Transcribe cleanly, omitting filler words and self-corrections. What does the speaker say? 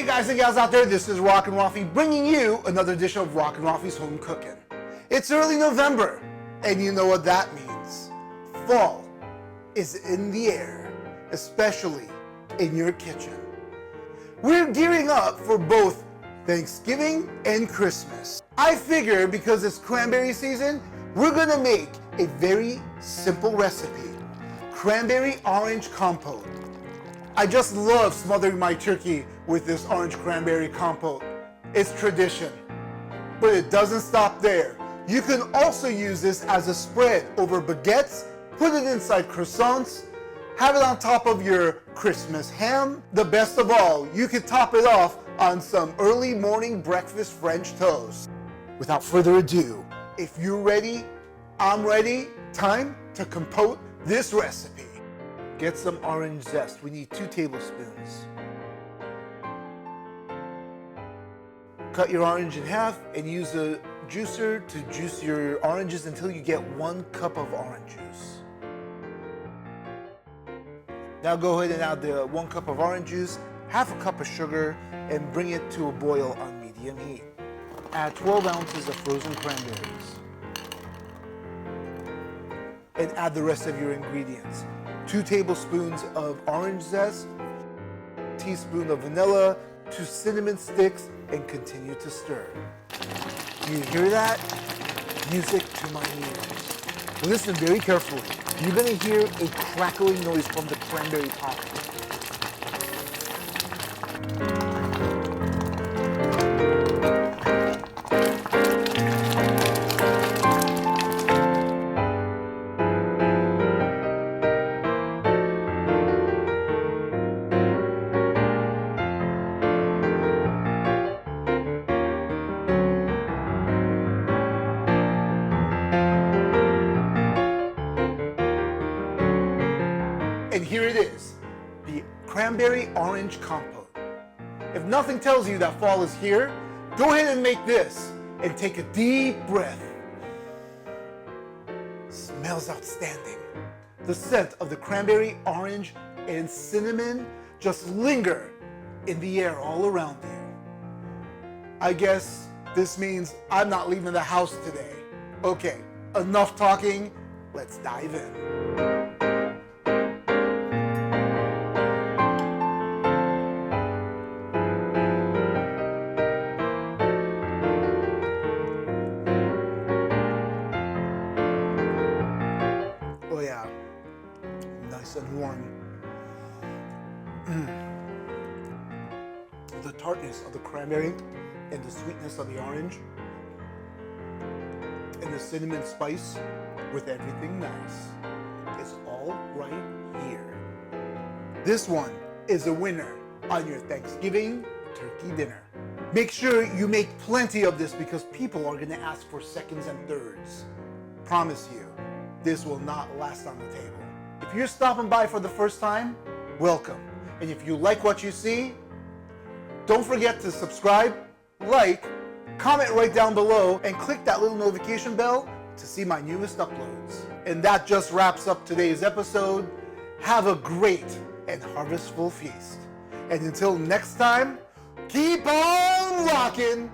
Hey guys and gals out there, this is RockinRaffi bringing you another edition of RockinRaffi's Home Cooking. It's early November, and you know what that means. Fall is in the air, especially in your kitchen. We're gearing up for both Thanksgiving and Christmas. I figure because it's cranberry season, we're gonna make a very simple recipe, cranberry orange compote. I just love smothering my turkey with this orange cranberry compote. It's tradition, but it doesn't stop there. You can also use this as a spread over baguettes, put it inside croissants, have it on top of your Christmas ham. The best of all, you can top it off on some early morning breakfast French toast. Without further ado, if you're ready, I'm ready. Time to compote this recipe. Get some orange zest. We need 2 tablespoons. Cut your orange in half and use a juicer to juice your oranges until you get 1 cup of orange juice. Now go ahead and add the 1 cup of orange juice, half a cup of sugar, and bring it to a boil on medium heat. Add 12 ounces of frozen cranberries. And add the rest of your ingredients. 2 tablespoons of orange zest, a teaspoon of vanilla, 2 cinnamon sticks, and continue to stir. You hear that? Music to my ears. Listen very carefully. You're going to hear a crackling noise from the cranberry pop. And here it is, the cranberry orange compote. If nothing tells you that fall is here, go ahead and make this and take a deep breath. Smells outstanding. The scent of the cranberry, orange, and cinnamon just linger in the air all around you. I guess this means I'm not leaving the house today. Okay, enough talking, let's dive in. Oh yeah, nice and warm. The tartness of the cranberry and the sweetness of the orange and the cinnamon spice with everything nice is all right here. This one is a winner on your Thanksgiving turkey dinner. Make sure you make plenty of this because people are gonna ask for seconds and thirds. Promise you, this will not last on the table. If you're stopping by for the first time, welcome. And if you like what you see, don't forget to subscribe, like, comment right down below, and click that little notification bell to see my newest uploads. And that just wraps up today's episode. Have a great and harvestful feast. And until next time, keep on rocking!